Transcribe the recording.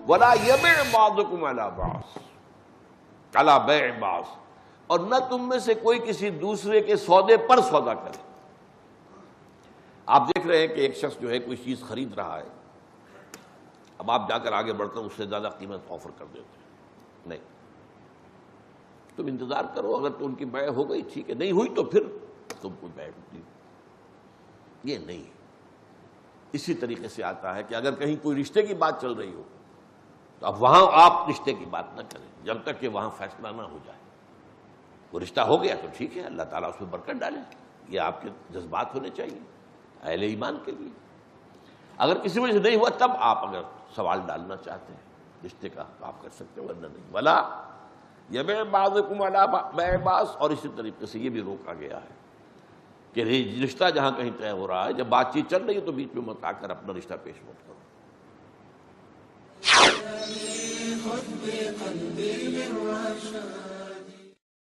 ولا یبع بعضکم علی بعض علی بیع بعض، اور نہ تم میں سے کوئی کسی دوسرے کے سودے پر سودا کرے۔ آپ دیکھ رہے ہیں کہ ایک شخص جو ہے کوئی چیز خرید رہا ہے، اب آپ جا کر آگے بڑھتے ہیں اس سے زیادہ قیمت آفر کر دیتے ہیں، نہیں، تم انتظار کرو، اگر تو ان کی بیع ہو گئی ٹھیک ہے، نہیں ہوئی تو پھر تم کو بیع دی، یہ نہیں۔ اسی طریقے سے آتا ہے کہ اگر کہیں کوئی رشتے کی بات چل رہی ہو تو اب وہاں آپ رشتے کی بات نہ کریں جب تک کہ وہاں فیصلہ نہ ہو جائے۔ وہ رشتہ ہو گیا تو ٹھیک ہے، اللہ تعالیٰ اس میں برکت ڈالے، یہ آپ کے جذبات ہونے چاہیے اہل ایمان کے لیے۔ اگر کسی وجہ سے نہیں ہوا تب آپ اگر سوال ڈالنا چاہتے ہیں رشتے کا تو آپ کر سکتے ہیں، ورنہ نہیں۔ ولا یبع بعضکم علی بیع بعض، اور اسی طریقے سے یہ بھی روکا گیا ہے کہ رشتہ جہاں کہیں طے ہو رہا ہے، جب بات چیت چل رہی ہے تو بیچ میں مت آ کر اپنا رشتہ پیش مت کرو۔ خذ بقلبي من رشا